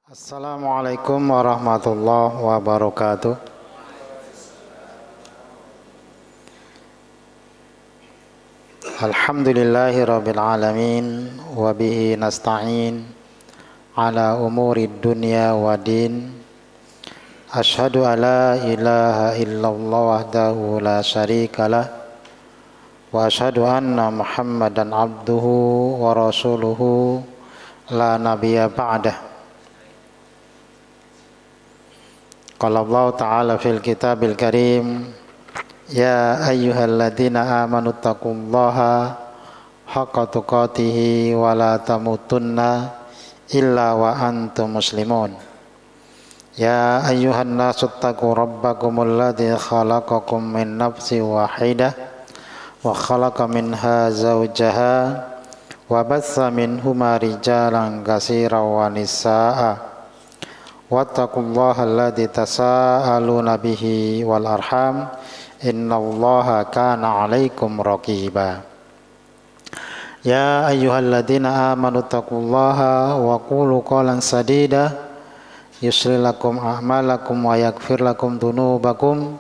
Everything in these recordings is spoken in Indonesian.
Assalamualaikum warahmatullahi wabarakatuh. Alhamdulillahi rabbil alamin wa bihi nasta'in ala umuri dunya wa din. Asyhadu an la ilaha illallah wahdahu la syarikalah wa asyhadu anna Muhammadan abduhu wa rasuluhu la nabiyya ba'dah. Qala Allah Ta'ala fil kitabil karim, ya ayyuhalladzina amanu taqullaha haqqa tuqatihi wa la tamutunna illa wa antum muslimun. Ya ayyuhan nasu taqu rabbakumul ladzi khalaqakum min nafsin wahidah wa khalaqa minha zawjaha wa batsa minhuma rijalan katsiran wa nisaa'a wattaqullaha alladzi tasaaluna bihi wal arham innallaha kana 'alaikum raqiba. Ya ayyuhalladzina amanu taqullaha wa qulu qawlan sadida yuslih lakum a'malakum wa yaghfir lakum dhunubakum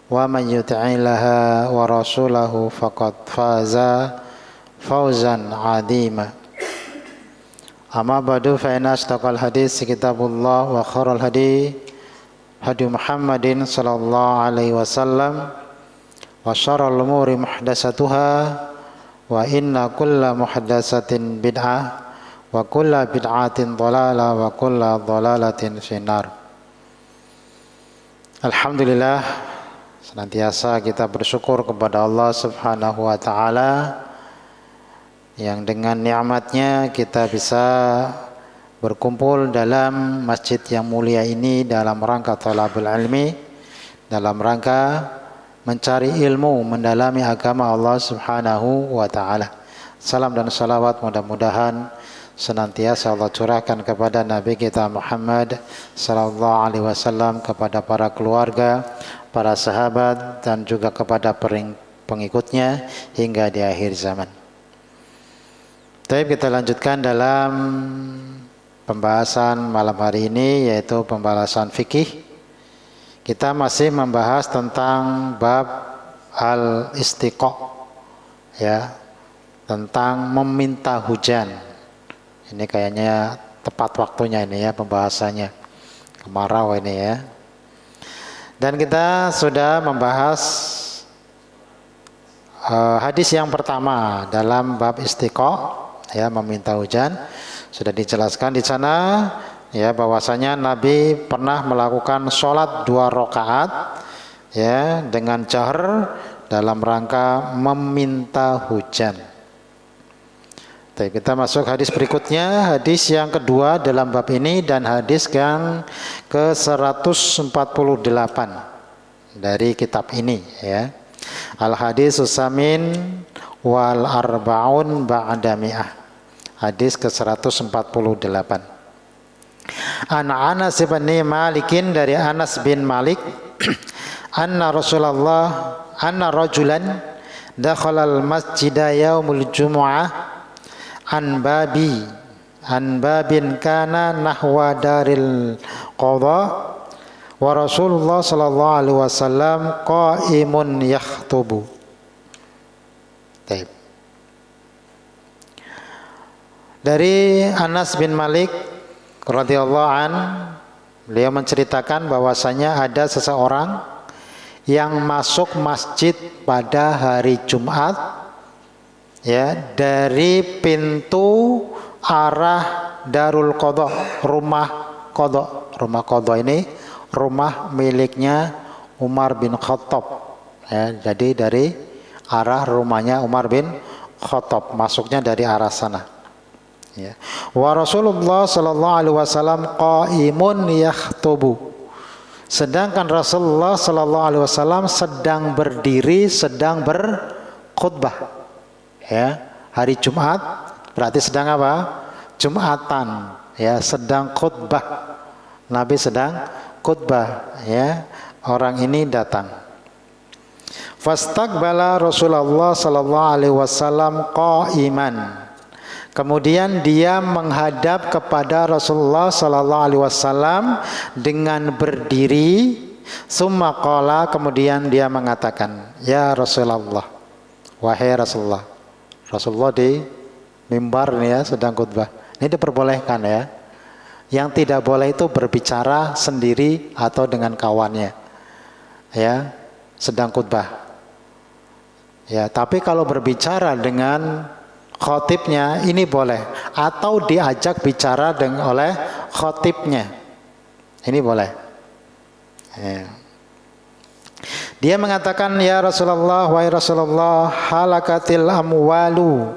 wa man yuti'illaha wa rasulahu faqad faza fawzan 'azima. Amma ba'du fa inna asdaqal hadis kitabullah wa khairal hadi hadi Muhammadin sallallahu alaihi wasallam wa syarrul umuri muhdatsatuha wa inna kulla muhdatsatin bid'ah wa kulla bid'atin dhalalah wa kulla dhalalatin finnar. Alhamdulillah, senantiasa kita bersyukur kepada Allah Subhanahu wa taala yang dengan nikmatnya kita bisa berkumpul dalam masjid yang mulia ini dalam rangka thalabul ilmi, dalam rangka mencari ilmu, mendalami agama Allah Subhanahu wa taala. Salam dan salawat mudah-mudahan senantiasa Allah curahkan kepada Nabi kita Muhammad sallallahu alaihi wasallam, kepada para keluarga, para sahabat dan juga kepada pengikutnya hingga di akhir zaman. Baik, kita lanjutkan dalam pembahasan malam hari ini, yaitu pembahasan fikih. Kita masih membahas tentang bab al-istiqa, ya, tentang meminta hujan. Ini kayaknya tepat waktunya ini ya pembahasannya, kemarau ini ya. Dan kita sudah membahas hadis yang pertama dalam bab istiqa, ya, meminta hujan. Sudah dijelaskan di sana ya bahwasanya Nabi pernah melakukan sholat 2 rakaat ya dengan jahar dalam rangka meminta hujan. Baik, kita masuk hadis berikutnya, hadis yang kedua dalam bab ini dan hadis yang ke-148 dari kitab ini ya. Al hadis usamin wal arbaun ba'da mi'ah. Hadis ke-148. An Anas bin Malikin, dari Anas bin Malik, anna rajulan dakhala al-masjida yaumul jumu'ah an babin kana nahwa daril qadha wa Rasulullah sallallahu alaihi wasallam qa'imun yakhutubu. Baik. Dari Anas bin Malik radhiyallahu an, beliau menceritakan bahwasanya ada seseorang yang masuk masjid pada hari Jumat ya dari pintu arah Darul Qadha, rumah Qadha. Rumah Qadha ini rumah miliknya Umar bin Khattab ya. Jadi dari arah rumahnya Umar bin Khattab, masuknya dari arah sana. Ya. Wa Rasulullah sallallahu alaihi wasallam qaimun yakhutubu. Sedangkan Rasulullah sallallahu alaihi wasallam sedang berdiri, sedang berkhutbah. Ya, hari Jumat berarti sedang apa? Jumatan, ya, sedang khutbah. Nabi sedang khutbah, ya. Orang ini datang. Fastaqbala Rasulullah sallallahu alaihi wasallam qaiman. Kemudian dia menghadap kepada Rasulullah sallallahu alaihi wasallam dengan berdiri. Summa qala, kemudian dia mengatakan, ya Rasulullah, wahai Rasulullah. Rasulullah di mimbar nih ya, sedang khutbah. Ini diperbolehkan ya. Yang tidak boleh itu berbicara sendiri atau dengan kawannya. Ya, sedang khutbah. Ya, tapi kalau berbicara dengan khotibnya ini boleh, atau diajak bicara oleh khotibnya. Ini boleh. Ya. Dia mengatakan, ya Rasulullah, wahai Rasulullah, halakatil amwalu,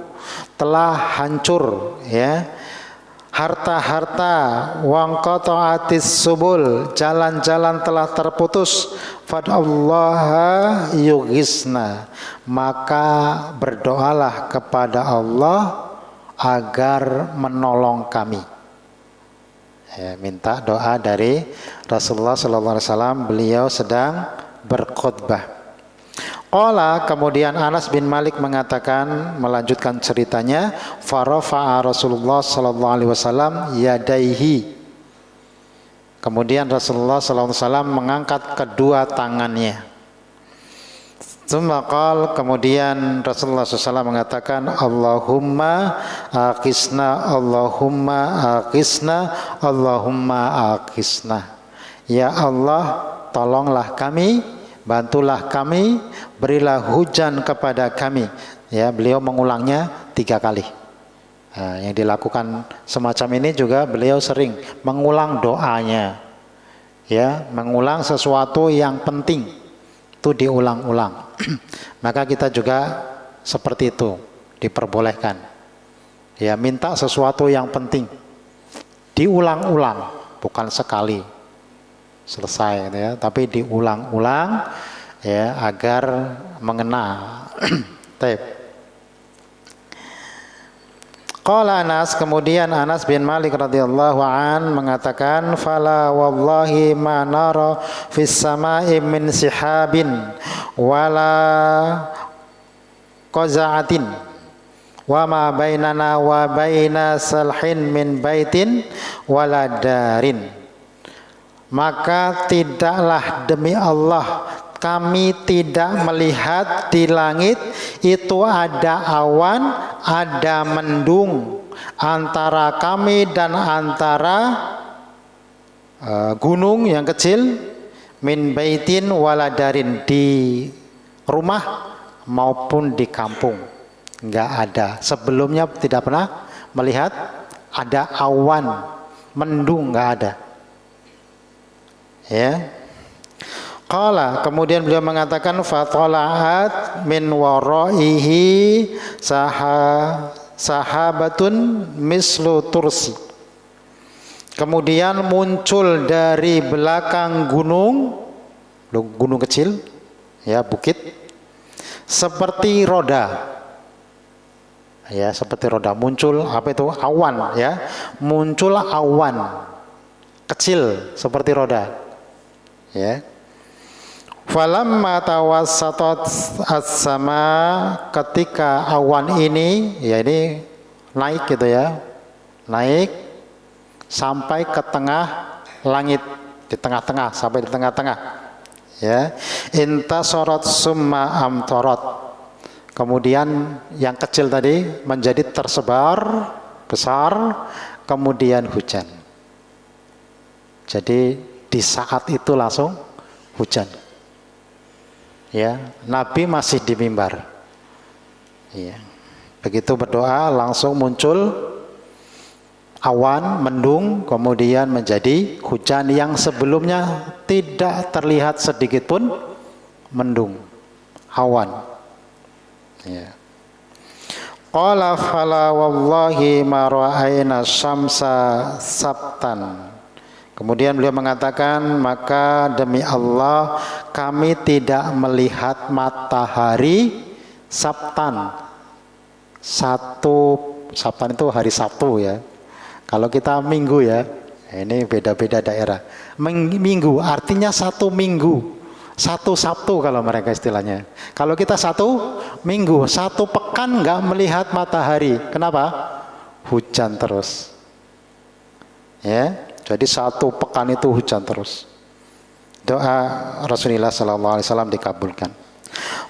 telah hancur ya harta-harta, wangqata'atis subul, jalan-jalan telah terputus, fadallaha yughizna, maka berdoalah kepada Allah agar menolong kami. Ya, minta doa dari Rasulullah SAW, beliau sedang berkhutbah. Qala, kemudian Anas bin Malik mengatakan, melanjutkan ceritanya, farafa'a Rasulullah SAW yadaihi, kemudian Rasulullah SAW mengangkat kedua tangannya. Tsumma kemudian Rasulullah SAW mengatakan, Allahumma aqisna, Allahumma aqisna, Allahumma aqisna. Ya Allah, tolonglah kami, bantulah kami, berilah hujan kepada kami. Ya, beliau mengulangnya 3 kali. Nah, yang dilakukan semacam ini juga beliau sering mengulang doanya. Ya, mengulang sesuatu yang penting itu diulang-ulang. Maka kita juga seperti itu, diperbolehkan. Ya, minta sesuatu yang penting diulang-ulang, bukan sekali selesai ya, tapi diulang-ulang ya agar mengena. Baik. Qala Anas, kemudian Anas bin Malik radhiyallahu an mengatakan, fala wallahi ma nara fis sama'i min sihabin wala qaza'atin wa ma bainana wa baina salhin min baitin wala darin. Maka tidaklah, demi Allah, kami tidak melihat di langit itu ada awan, ada mendung antara kami dan antara gunung yang kecil, min baitin waladarin, di rumah maupun di kampung. Enggak ada. Sebelumnya tidak pernah melihat ada awan, mendung, enggak ada. Ya. Qala, kemudian beliau mengatakan, fatola'at min waraihi sahabatun mislu tursi. Kemudian muncul dari belakang gunung kecil, ya, bukit, seperti roda. Ya, seperti roda, muncul apa itu? Awan, ya. Muncul awan kecil seperti roda. Ya. Falamma tawassatat as-sama, ketika awan ini, ya ini naik gitu ya, naik sampai ke tengah langit, di tengah-tengah, sampai di tengah-tengah, ya. Intasarat summa amtarat, kemudian yang kecil tadi menjadi tersebar besar, kemudian hujan. Jadi di saat itu langsung hujan. Ya, Nabi masih di mimbar. Ya. Begitu berdoa langsung muncul awan, mendung, kemudian menjadi hujan yang sebelumnya tidak terlihat sedikit pun mendung, awan. Ya. Qala fala wallahi ma ra'ayna syamsa sabtan. Kemudian beliau mengatakan, maka demi Allah kami tidak melihat matahari sabtan. Sabtan itu hari Sabtu ya. Kalau kita minggu ya, ini beda-beda daerah. Minggu artinya 1 minggu, 1 Sabtu kalau mereka istilahnya. Kalau kita 1 minggu, 1 pekan nggak melihat matahari. Kenapa? hujan terus. Ya, jadi 1 pekan itu hujan terus. Doa Rasulullah sallallahu alaihi wasallam dikabulkan.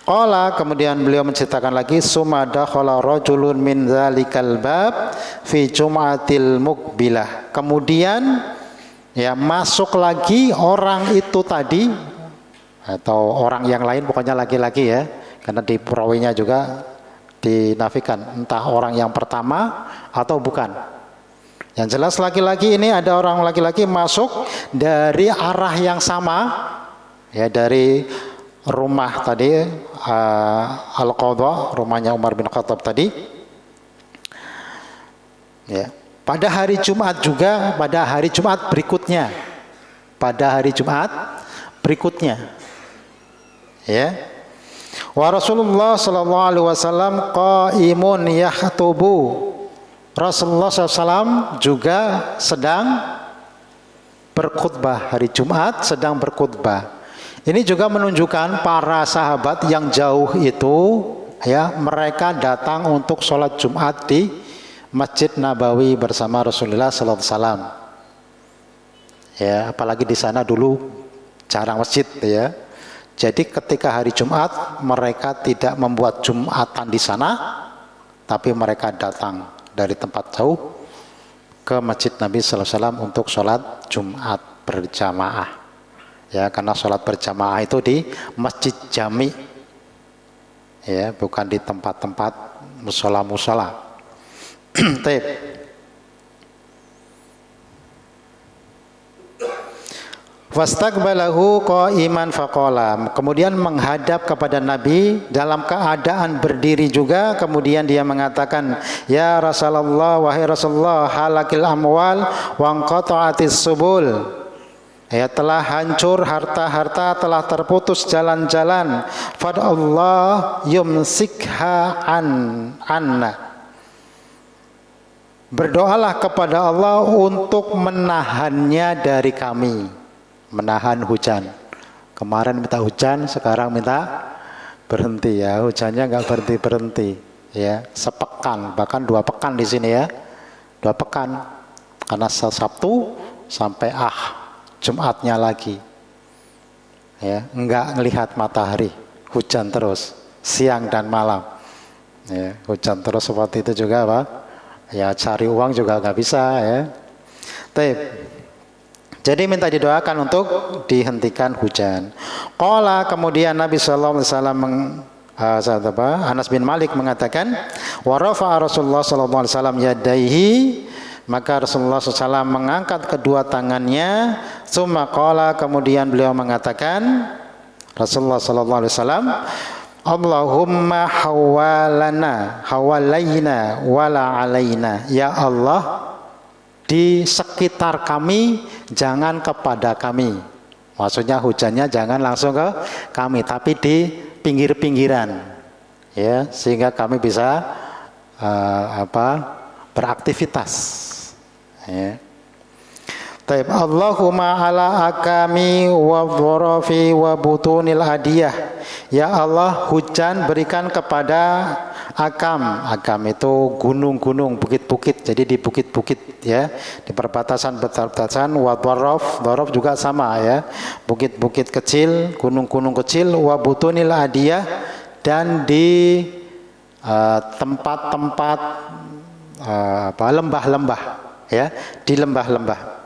Qala, kemudian beliau menceritakan lagi, summa dakhala rajulun min dzalikal bab fi jum'atil muqbilah. Kemudian ya masuk lagi orang itu tadi, atau orang yang lain, pokoknya laki-laki ya, karena di perawinya juga dinafikan entah orang yang pertama atau bukan. Yang jelas laki-laki ini, ada orang laki-laki masuk dari arah yang sama ya, dari rumah tadi Al-Qadha, rumahnya Umar bin Khattab tadi ya. Pada hari Jumat juga, pada hari Jumat berikutnya, ya. Wa Rasulullah sallallahu alaihi wasallam qaimun yakhutubu. Rasulullah SAW juga sedang berkhutbah, hari Jumat sedang berkhutbah. Ini juga menunjukkan para sahabat yang jauh itu ya, mereka datang untuk sholat Jumat di Masjid Nabawi bersama Rasulullah sallallahu alaihi wasallam. Ya, apalagi di sana dulu jarang masjid ya. Jadi ketika hari Jumat mereka tidak membuat Jumatan di sana, tapi mereka datang dari tempat jauh ke Masjid Nabi sallallahu alaihi wasallam untuk sholat Jumat berjamaah. Ya, karena sholat berjamaah itu di masjid jami, ya, bukan di tempat-tempat musola-musola. Fastaqbalahu qa'iman faqala, kemudian menghadap kepada Nabi dalam keadaan berdiri juga, kemudian dia mengatakan, ya Rasulullah, wahai Rasulullah, halakil amwal wa anqata'atis subul. Ya, telah hancur harta-harta, telah terputus jalan-jalan. Fadallah yumsikha anna. Berdoalah kepada Allah untuk menahannya dari kami, menahan hujan. Kemarin minta hujan, sekarang minta berhenti ya, hujannya nggak berhenti ya, sepekan bahkan 2 pekan di sini ya, 2 pekan, karena Sabtu sampai Jumatnya lagi ya, enggak ngelihat matahari, hujan terus siang dan malam ya, hujan terus seperti itu juga apa ya, cari uang juga nggak bisa ya. Jadi minta didoakan untuk dihentikan hujan. Qala, kemudian Nabi sallallahu alaihi wasallam Anas bin Malik mengatakan, wa rafa'a Rasulullah sallallahu alaihi wasallam yadaihi, maka Rasulullah SAW mengangkat kedua tangannya. Summa qala, kemudian beliau mengatakan, Rasulullah SAW, Allahumma hawalaina wala alaina. Ya Allah, di sekitar kami, jangan kepada kami. Maksudnya hujannya jangan langsung ke kami, tapi di pinggir-pinggiran, ya, sehingga kami bisa beraktivitas. Ya. Taib, Allahumma ala akami wa dharafi wa butunil adiyah. Ya Allah, hujan berikan kepada akam itu gunung-gunung, bukit-bukit. Jadi di bukit-bukit ya, di perbatasan wa dharaf juga sama ya, bukit-bukit kecil, gunung-gunung kecil, wa butunil adiyah, dan di tempat-tempat lembah-lembah ya, di lembah-lembah.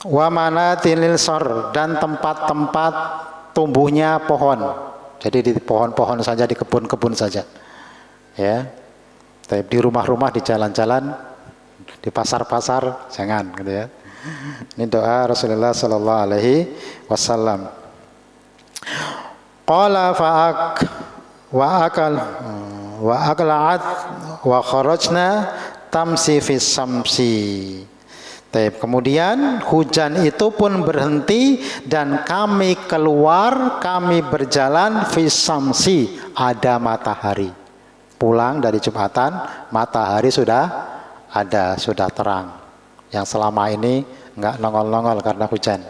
Wa manatilil sor, dan tempat-tempat tumbuhnya pohon. Jadi di pohon-pohon saja, di kebun-kebun saja. Ya. Tapi di rumah-rumah, di jalan-jalan, di pasar-pasar jangan gitu ya. Ini doa Rasulullah sallallahu alaihi wasallam. Qala wa akla'at wa kharajna tamsi fis samsi. Kemudian hujan itu pun berhenti dan kami keluar, kami berjalan fis samsi, ada matahari. Pulang dari Jumatan, matahari sudah ada, sudah terang. Yang selama ini enggak nongol-nongol karena hujan.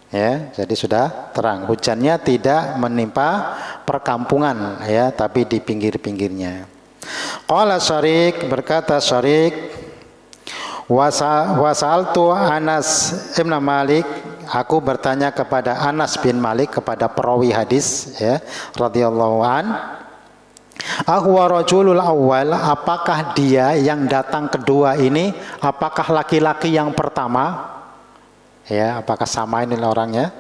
Ya, jadi sudah terang. Hujannya tidak menimpa perkampungan ya, tapi di pinggir-pinggirnya. Qala Syarik, berkata Syarik, wasaltu Anas ibn Malik, aku bertanya kepada Anas bin Malik, kepada perawi hadis ya radhiyallahu an, ahwa rajulul awal, apakah dia yang datang kedua ini, apakah laki-laki yang pertama? Ya, apakah sama ini orangnya?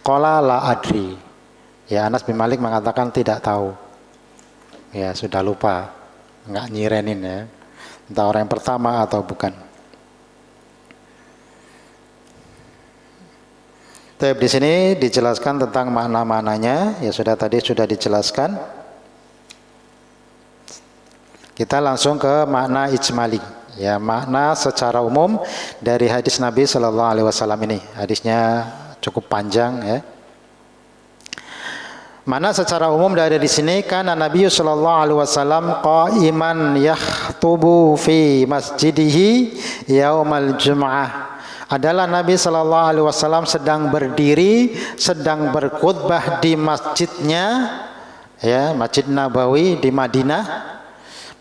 Qala la adri. Ya, Anas bin Malik mengatakan tidak tahu. Ya, sudah lupa. Enggak nyirenin ya. Entah orang yang pertama atau bukan. Tapi di sini dijelaskan tentang makna-maknanya, ya tadi sudah dijelaskan. Kita langsung ke makna ijmali, ya makna secara umum dari hadis Nabi Shallallahu Alaihi Wasallam ini. Hadisnya cukup panjang ya. Mana secara umum dari di sini kan Nabi Shallallahu Alaihi Wasallam qaiman yakhutubu fi masjidihi yaumal jum'ah. Adalah Nabi Shallallahu Alaihi Wasallam sedang berdiri, sedang berkhutbah di masjidnya, ya Masjid Nabawi di Madinah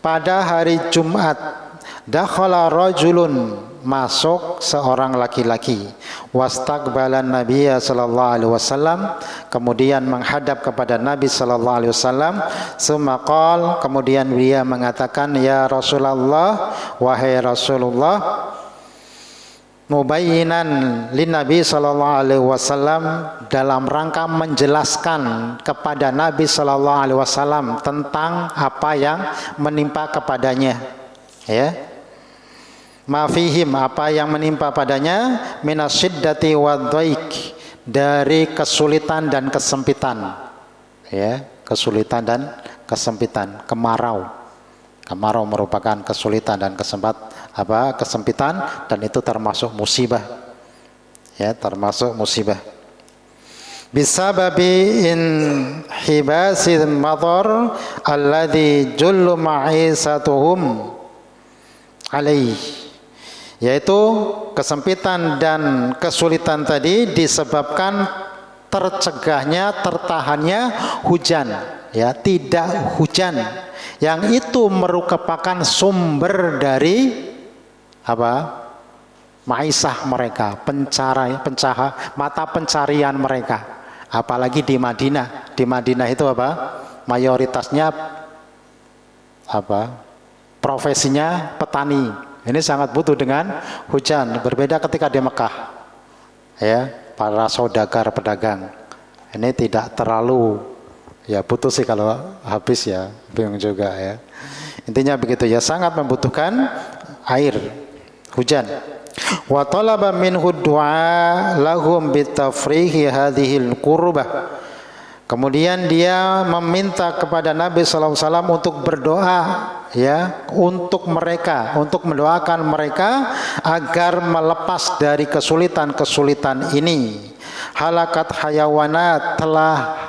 pada hari Jumat. Dakhala rajulun, masuk seorang laki-laki, wastaqbalan Nabiya sallallahu alaihi wasallam, kemudian menghadap kepada Nabi sallallahu alaihi wasallam, summa qala, kemudian dia mengatakan, ya Rasulullah, wahai Rasulullah, mubayyinan lin Nabi sallallahu alaihi wasallam, dalam rangka menjelaskan kepada Nabi sallallahu alaihi wasallam tentang apa yang menimpa kepadanya, ya. Mafihim, apa yang menimpa padanya, minasyiddati wadhaik, dari kesulitan dan kesempitan, ya kesulitan dan kesempitan, kemarau. Kemarau merupakan kesulitan dan kesempitan, dan itu termasuk musibah, ya termasuk musibah. Bisababi inhibasil madar alladhi jullu ma'isatuhum alaih, yaitu kesempitan dan kesulitan tadi disebabkan tercegahnya, tertahannya hujan, ya tidak hujan, yang itu merupakan sumber dari apa? Maisah mereka, mata pencarian mereka, apalagi di Madinah. Di Madinah itu apa? Mayoritasnya apa? Profesinya petani. Ini sangat butuh dengan hujan. Berbeda ketika di Mekah, ya para saudagar pedagang ini tidak terlalu, ya butuh sih kalau habis ya bingung juga ya. Intinya begitu ya, sangat membutuhkan air, hujan. Wa talaba minhu du'a lahum bitafrihi hadhil qurbah. Kemudian dia meminta kepada Nabi sallallahu alaihi wasallam untuk berdoa, ya untuk mereka, untuk mendoakan mereka agar melepas dari kesulitan-kesulitan ini. Halakat hayawanat, telah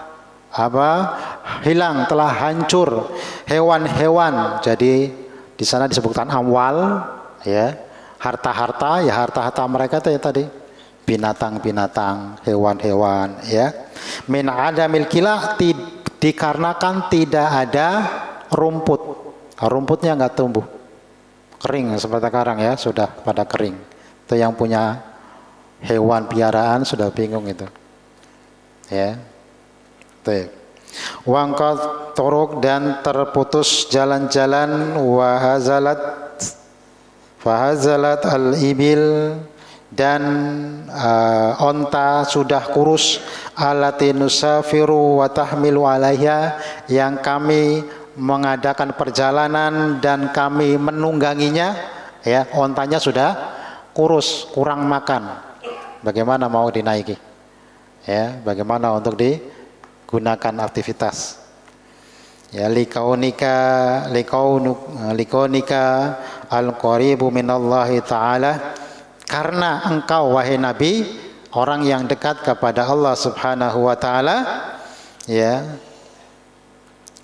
hilang, telah hancur hewan-hewan. Jadi di sana disebutkan amwal, ya harta-harta, ya harta-harta mereka itu ya tadi, binatang-binatang, hewan-hewan, ya. Min adamil kila, dikarenakan tidak ada rumput. Rumputnya enggak tumbuh. Kering seperti sekarang ya, sudah pada kering. Itu yang punya hewan piaraan sudah bingung itu. Ya. Tuh. Wangkat turuk, dan terputus jalan-jalan, wahazalat al-ibil, dan onta sudah kurus, alati nusafiru wa tahmilu alaiha, yang kami mengadakan perjalanan dan kami menungganginya, ya ontanya sudah kurus, kurang makan. Bagaimana mau dinaiki? Ya, bagaimana untuk digunakan aktivitas? Ya likaunika al-qaribu minallahi ta'ala, karena engkau wahai Nabi orang yang dekat kepada Allah Subhanahu wa taala, ya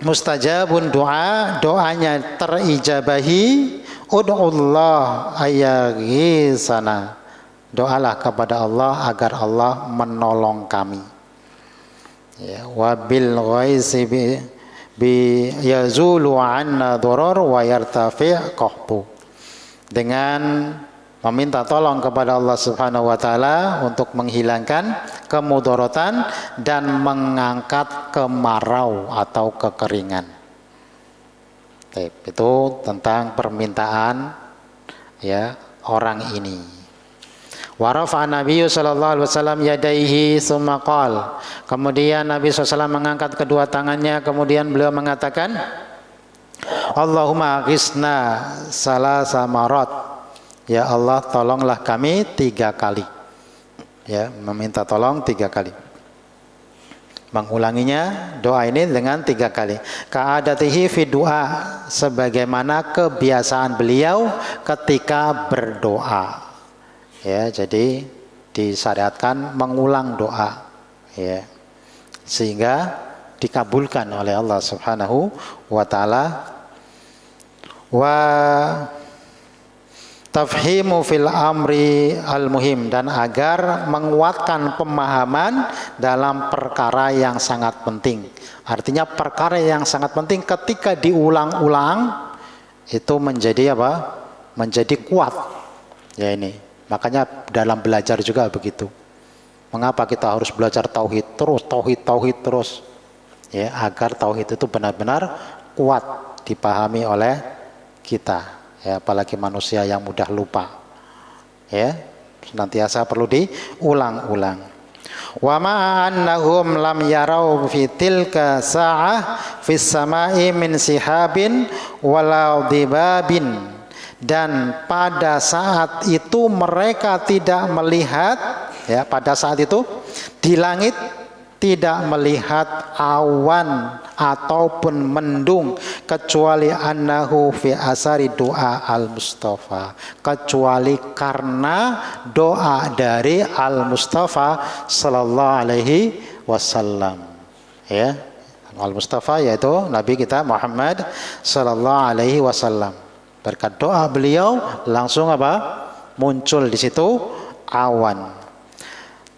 mustajabun doa, doanya terijabahi, ud'ullah ayaghisana, doalah kepada Allah agar Allah menolong kami, ya wabil ghaisi bi yazulu anna dharar wa yartafi' qahbu, dengan meminta tolong kepada Allah Subhanahu wa taala untuk menghilangkan kemudaratan dan mengangkat kemarau atau kekeringan. Itu tentang permintaan ya orang ini. Wa rafa'a Nabi sallallahu alaihi wasallam yadaihi tsumma qala. Kemudian Nabi SAW mengangkat kedua tangannya, kemudian beliau mengatakan, Allahumma aghisna salasa marat. Ya Allah, tolonglah kami 3 kali. Ya, meminta tolong 3 kali. Mengulanginya doa ini dengan 3 kali. Ka'adatihi fi du'a, sebagaimana kebiasaan beliau ketika berdoa. Ya, jadi disyariatkan mengulang doa, ya, sehingga dikabulkan oleh Allah Subhanahu wa taala. Wa tafhimu fil amri al muhim, dan agar menguatkan pemahaman dalam perkara yang sangat penting. Artinya perkara yang sangat penting ketika diulang-ulang itu menjadi apa? Menjadi kuat. Ya ini. Makanya dalam belajar juga begitu. Mengapa kita harus belajar tauhid terus? Ya, agar tauhid itu benar-benar kuat dipahami oleh kita. Ya, apalagi manusia yang mudah lupa. Ya, senantiasa perlu diulang-ulang. Wa ma annahum lam yarau fi tilka sa'ah fis sama'i min sihabin wala dibabin, dan pada saat itu mereka tidak melihat, ya, pada saat itu di langit tidak melihat awan ataupun mendung, kecuali annahu fi asari doa al-Mustafa, kecuali karena doa dari al-Mustafa sallallahu alaihi wasallam. Ya, al-Mustafa yaitu Nabi kita Muhammad sallallahu alaihi wasallam. Berkat doa beliau langsung apa? Muncul di situ awan.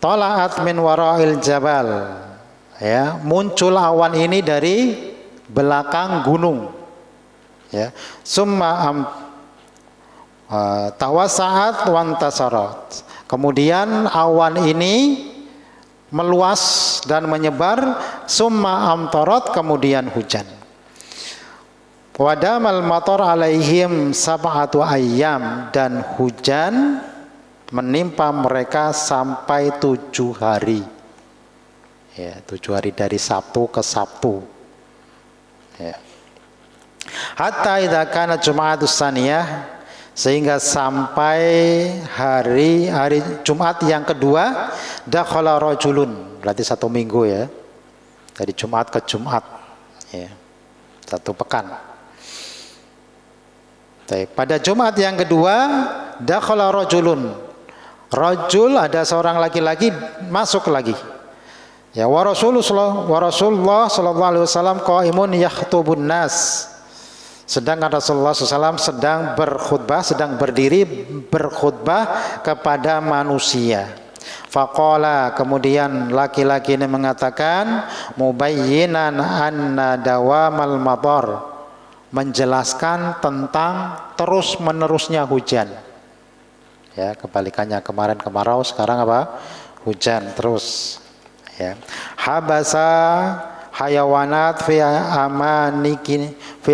Tala'at min wara'il jabal. Ya, muncul awan ini dari belakang gunung. Ya. Summa tawasa'at wantasarat. Kemudian awan ini meluas dan menyebar. Summa amtarat, kemudian hujan. Wadamal matar alaihim sab'atu ayyam, dan hujan menimpa mereka sampai 7 hari. Ya, 7 hari dari Sabtu ke Sabtu. Ya. Hatta idza kana Jum'atus Saniyah, sehingga sampai hari Jumat yang kedua, dakhala rajulun, berarti 1 minggu ya. Dari Jumat ke Jumat. Ya. 1 pekan. Pada Jumat yang kedua, dakhala rajulun. Rajul, ada seorang laki-laki masuk lagi. Ya, wa Rasulullah sallallahu alaihi wasallam qaimun yakhtubun nas. Sedangkan Rasulullah SAW sedang berkhutbah, sedang berdiri berkhutbah kepada manusia. Faqala, kemudian laki-laki ini mengatakan, mubayyinan anna dawamal matar, menjelaskan tentang terus menerusnya hujan. Ya, kebalikannya kemarin kemarau, sekarang apa? Hujan terus. Ya. Habasa hayawanat fi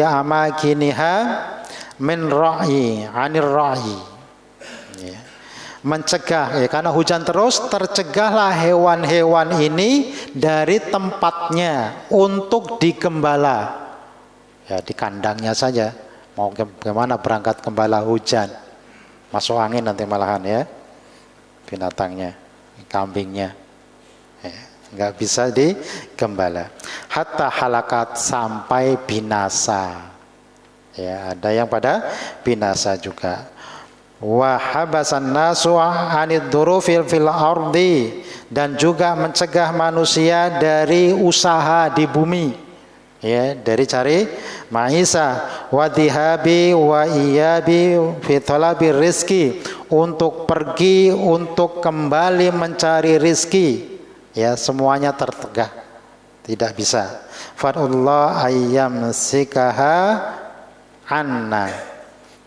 amakiniha min ra'i anir ra'i. Ya. Mencegah, ya, karena hujan terus, tercegahlah hewan-hewan ini dari tempatnya untuk digembala. Ya, di kandangnya saja. Mau bagaimana berangkat gembala hujan? Masuk angin nanti malahan ya. Binatangnya, kambingnya. Ya, nggak bisa digembala. Hatta halakat, sampai binasa. Ya, ada yang pada binasa juga. Wa habasan nasu anid dzurufil fil ardi, dan juga mencegah manusia dari usaha di bumi. Ya, dari cari maisa, wa dihabi wa iyabi fi talabi rizki, untuk pergi, untuk kembali mencari rizki. Ya, semuanya tertegah. Tidak bisa. Fadullah ayyam sikaha anna.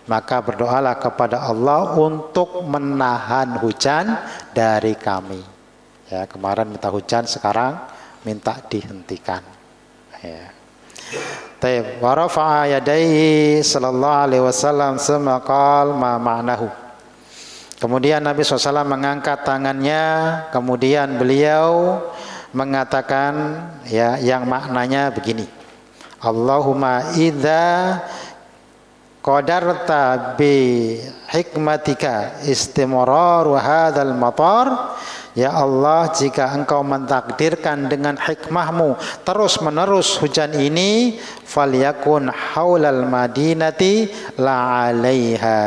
Maka berdoalah kepada Allah untuk menahan hujan dari kami. Ya, kemarin minta hujan, sekarang minta dihentikan. Ya. Taib. Wa rafa'a yadayhi sallallahu alaihi wasallam tsumma qala ma ma'nahu. Kemudian Nabi SAW mengangkat tangannya, kemudian beliau mengatakan ya yang maknanya begini. Allahumma idza qadarta bi hikmatika istimrar hadzal matar, ya Allah, jika engkau mentakdirkan dengan hikmahmu terus menerus hujan ini, falyakun haulal madinati la 'alaiha.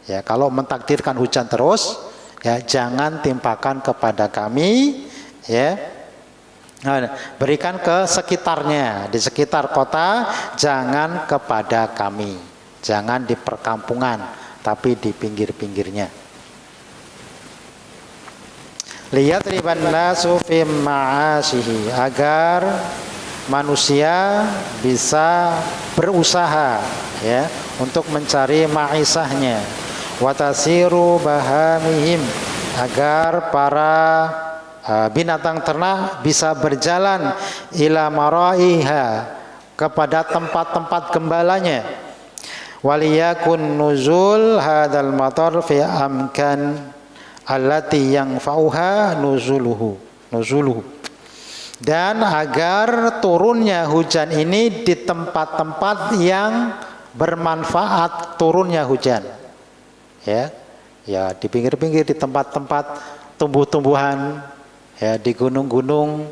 Ya, kalau mentakdirkan hujan terus, ya jangan timpakan kepada kami, ya. Nah, berikan ke sekitarnya, di sekitar kota, jangan kepada kami. Jangan di perkampungan, tapi di pinggir-pinggirnya. Liyatriban nasu fi ma'asyihi, agar manusia bisa berusaha ya untuk mencari ma'isahnya. Watasiru bahamihim, agar para binatang ternak bisa berjalan ila maraiha, kepada tempat-tempat gembalanya. Waliyakun nuzul hadzal matar fi amkan allati yanfa'uha nuzuluhu. Dan agar turunnya hujan ini di tempat-tempat yang bermanfaat turunnya hujan. Ya, di pinggir-pinggir, di tempat-tempat tumbuh-tumbuhan, ya, di gunung-gunung,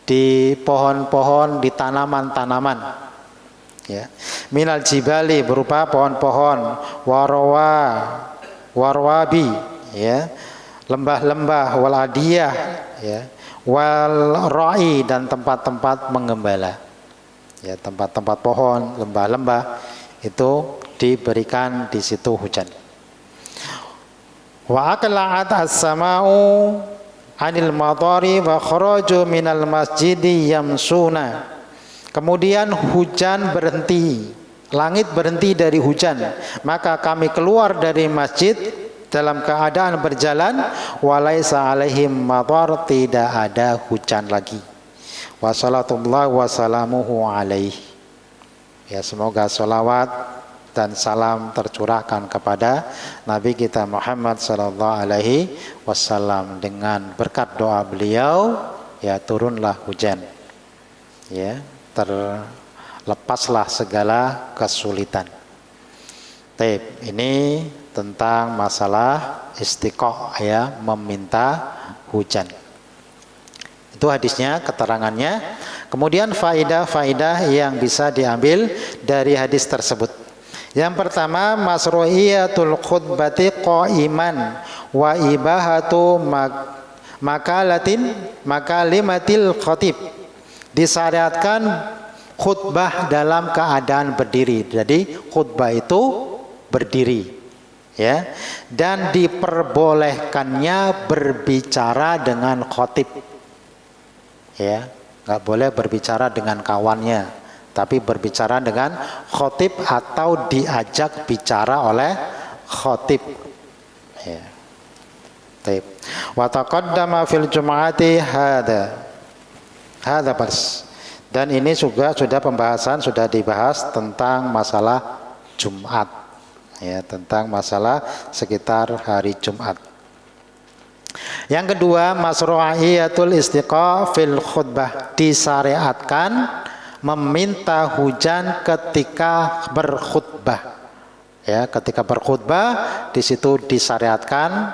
di pohon-pohon, di tanaman-tanaman. Ya, minal jibali, berupa pohon-pohon, warwabi, ya, lembah-lembah, waladiyah, ya, wal ra'i, dan tempat-tempat menggembala. Ya, tempat-tempat pohon, lembah-lembah itu diberikan di situ hujan. Wa aqla'at as-sama'u 'anil matari wa kharaju minal masjidi yamsuna. Kemudian hujan berhenti, langit berhenti dari hujan, maka kami keluar dari masjid dalam keadaan berjalan, walaisa alaihim matar, tidak ada hujan lagi. Wa salatullah wa salamuhu alaihi. Ya, semoga salawat dan salam tercurahkan kepada Nabi kita Muhammad sallallahu alaihi wasallam. Dengan berkat doa beliau, ya turunlah hujan. Ya, terlepaslah segala kesulitan. Taib, ini tentang masalah istiqoh, ya, meminta hujan. Itu hadisnya, keterangannya. Kemudian faidah-faidah yang bisa diambil dari hadis tersebut. Yang pertama, masru'iyatul khutbati qa'iman wa ibahatu makalimatil khatib. Disyariatkan khutbah dalam keadaan berdiri. Jadi khutbah itu berdiri, ya. Dan diperbolehkannya berbicara dengan khatib. Ya, enggak boleh berbicara dengan kawannya, tapi berbicara dengan khatib atau diajak bicara oleh khatib. Ya. Taib. Wa taqaddama fil jum'ati hadza bas. Dan ini juga sudah pembahasan, sudah dibahas tentang masalah Jumat. Ya, tentang masalah sekitar hari Jumat. Yang kedua, masru'iyatul istiqa fil khutbah. Disyariatkan meminta hujan ketika berkhutbah. Ya, ketika berkhutbah di situ disyariatkan,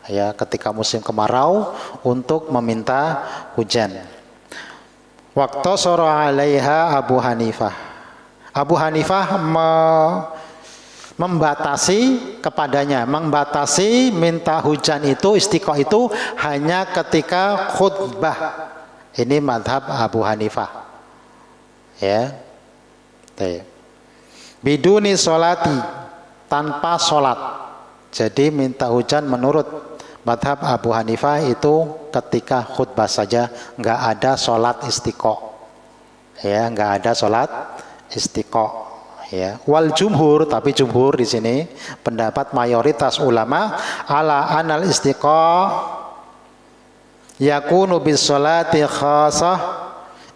ya, ketika musim kemarau untuk meminta hujan. Waktu sura 'alaiha Abu Hanifah. Abu Hanifah membatasi kepadanya, membatasi minta hujan itu, istiqoh itu hanya ketika khutbah. Ini madhab Abu Hanifah. Ya, biduni sholati, tanpa sholat. Jadi minta hujan menurut Madhab Abu Hanifah itu ketika khutbah saja, nggak ada sholat istiqo, ya, nggak ada sholat istiqo, ya. Wal jumhur, tapi jumhur di sini pendapat mayoritas ulama ala anal istiqo yakunu bis sholati khasah.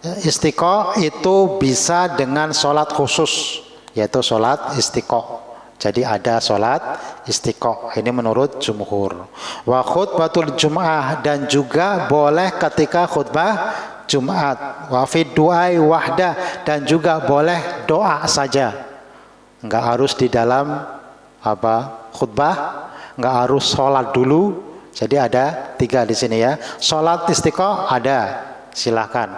Istiqo itu bisa dengan sholat khusus, yaitu sholat istiqo. Jadi ada sholat istiqo, ini menurut jumhur. Wa khutbatul jum'ah, dan juga boleh ketika khutbah Jumat. Wa fid du'ai wahdah, dan juga boleh doa saja, nggak harus di dalam khutbah, nggak harus sholat dulu. Jadi ada 3 di sini ya. Sholat istiqo ada, silakan,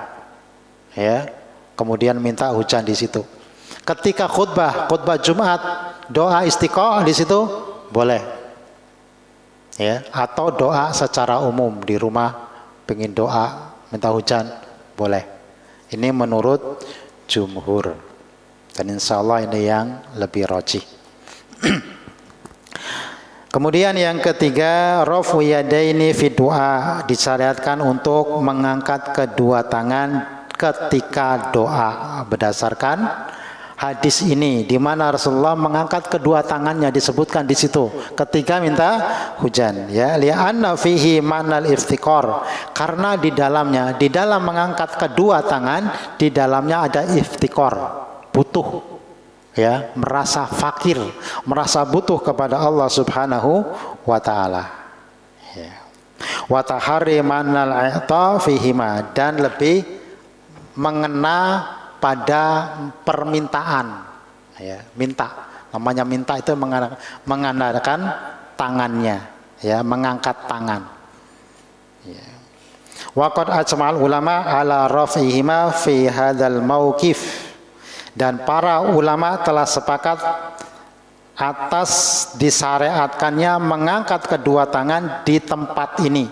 ya. Kemudian minta hujan di situ. Ketika khutbah Jumat, doa istiqo di situ boleh, ya. Atau doa secara umum di rumah, pengen doa minta hujan, boleh. Ini menurut jumhur, dan insya Allah ini yang lebih rajih. Kemudian yang ketiga, rafu yadaini fi du'a, disyariatkan untuk mengangkat kedua tangan ketika doa berdasarkan hadis ini, di mana Rasulullah mengangkat kedua tangannya, disebutkan di situ ketika minta hujan, ya. Li'anna fihi manal iftikor, karena di dalam mengangkat kedua tangan, di dalamnya ada iftikor, butuh, ya, merasa fakir, merasa butuh kepada Allah Subhanahu wa taala, ya. Wa tahari manal i'ta fihima, dan lebih mengena pada permintaan, ya, minta. Namanya minta itu mengandalkan tangannya, ya, mengangkat tangan, ya. Wa qad ajma'al ulama ala raf'ihima fi hadzal mauqif, dan para ulama telah sepakat atas disyariatkannya mengangkat kedua tangan di tempat ini.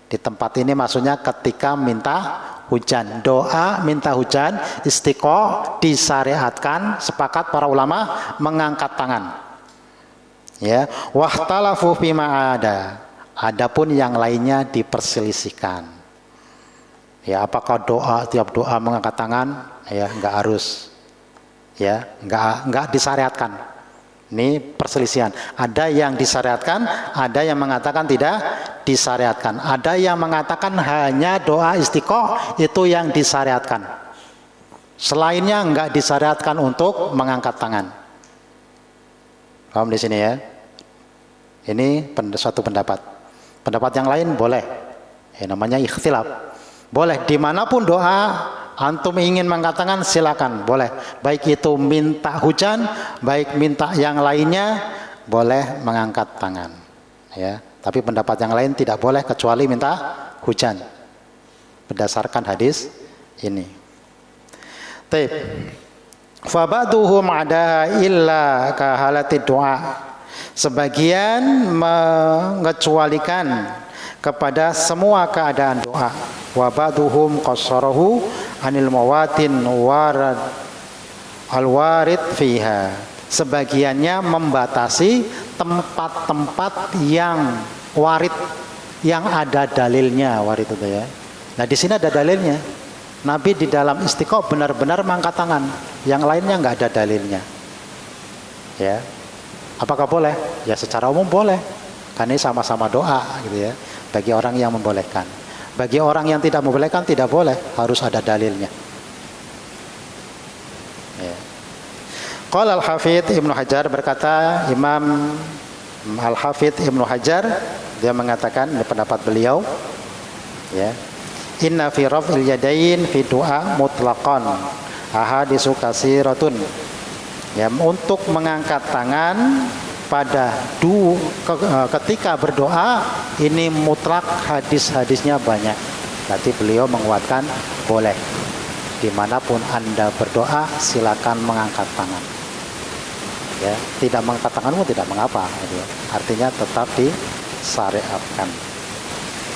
Di tempat ini maksudnya ketika minta hujan, doa minta hujan istiqo disyariatkan, sepakat para ulama mengangkat tangan, ya. Wahtalafu fima ada, adapun yang lainnya diperselisihkan, ya. Apakah tiap doa mengangkat tangan? Ya, enggak harus, ya, enggak disyariatkan. Ini perselisihan. Ada yang disyariatkan, ada yang mengatakan tidak disyariatkan. Ada yang mengatakan hanya doa istiqo itu yang disyariatkan. Selainnya enggak disyariatkan untuk mengangkat tangan. Paham di sini, ya? Ini suatu pendapat. Pendapat yang lain boleh. Ya, namanya ikhtilaf. Boleh dimanapun doa antum ingin mengangkat tangan, silakan, boleh. Baik itu minta hujan, baik minta yang lainnya, boleh mengangkat tangan, ya. Tapi pendapat yang lain tidak boleh kecuali minta hujan, berdasarkan hadis ini. Taib. Fa ba'duhum ada illa ka halati doa. Sebagian mengecualikan kepada semua keadaan doa. Wa ba'duhum qassarahu anil mawatin warad al-warid fiha. Sebagiannya membatasi tempat-tempat yang warid, yang ada dalilnya, warid itu, ya. Nah, di sini ada dalilnya. Nabi di dalam istiqo benar-benar mengangkat tangan, yang lainnya nggak ada dalilnya, ya. Apakah boleh? Ya, secara umum boleh, karena ini sama-sama doa, gitu, ya. Bagi orang yang membolehkan. Bagi orang yang tidak membolehkan tidak boleh, harus ada dalilnya, ya. Qala Al-Hafidz Ibnu Hajar, berkata Imam Al-Hafidz Ibnu Hajar, dia mengatakan, ini pendapat beliau, ya. Inna fi raf'il yadain fi du'a mutlaqan ahadisu katsiratun. Ya, untuk mengangkat tangan pada ketika berdoa ini mutlak, hadis-hadisnya banyak. Berarti beliau menguatkan boleh dimanapun Anda berdoa silakan mengangkat tangan, ya. Tidak mengangkat tanganmu tidak mengapa, gitu. Artinya tetap disyariatkan.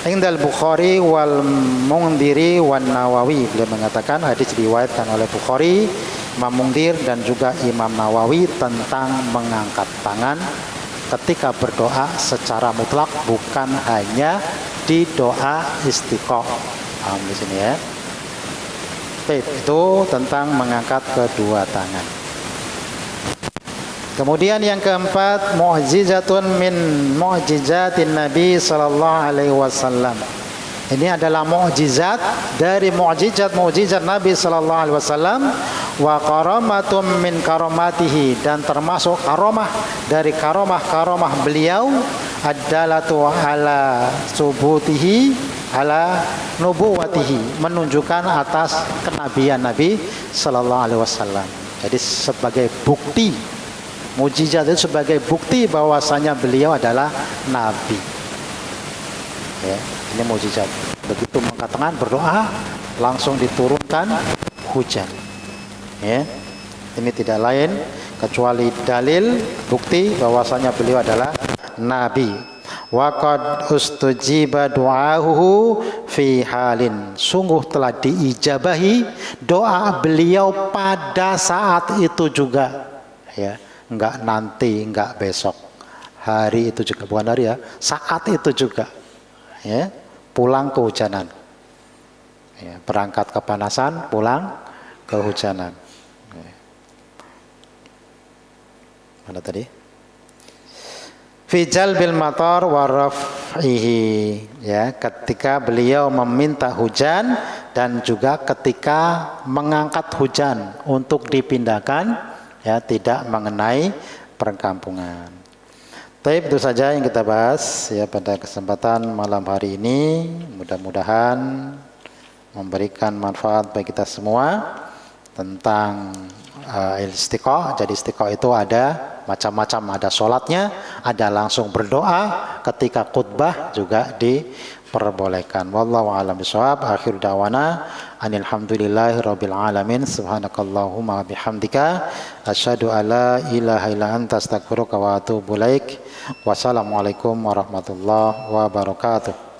Indal Bukhari wal Mundhiri wan Nawawi, beliau mengatakan hadis diriwayatkan oleh Bukhari, Imam Mundhir dan juga Imam Nawawi tentang mengangkat tangan ketika berdoa secara mutlak, bukan hanya di doa istiqo. Paham di sini ya. Baik, itu tentang mengangkat kedua tangan. Kemudian yang keempat, mu'jizatun min mu'jizatin Nabi sallallahu alaihi wasallam. Ini adalah mukjizat dari mukjizat Nabi sallallahu alaihi wasallam, wa karamatum min karamatihi, dan termasuk karomah dari karomah beliau, ad-dalatu ala subutihi ala nubuwatihi, menunjukkan atas kenabian Nabi sallallahu alaihi wasallam. Jadi sebagai bukti, mukjizat itu sebagai bukti bahwasanya beliau adalah nabi. Ya, ini mukjizat. Begitu mengangkat tangan berdoa, langsung diturunkan hujan. Ya, ini tidak lain kecuali dalil bukti bahwasanya beliau adalah nabi. Wa qad ustujiba du'ahu fi halin, sungguh telah diijabahi doa beliau pada saat itu juga. Ya, enggak nanti, enggak besok, hari itu juga, bukan hari ya, saat itu juga. Ya, pulang kehujanan. Ya, berangkat kepanasan, pulang kehujanan. Ya. Mana tadi? Fi jalbil matar wa raf'ihi, ya, ketika beliau meminta hujan dan juga ketika mengangkat hujan untuk dipindahkan, ya, tidak mengenai perkampungan. Baik, itu saja yang kita bahas ya pada kesempatan malam hari ini. Mudah-mudahan memberikan manfaat bagi kita semua tentang istiqoah. Jadi istiqoah itu ada macam-macam, ada sholatnya, ada langsung berdoa, ketika khutbah juga diperbolehkan. Wallahu a'lam bishawab. Akhir da'wana alhamdulillahi rabbil alamin. Subhanakallahumma bihamdika asyhadu alla ilaha illa anta astaghfiruka wa atubu ilaik. Wassalamualaikum warahmatullahi wabarakatuh.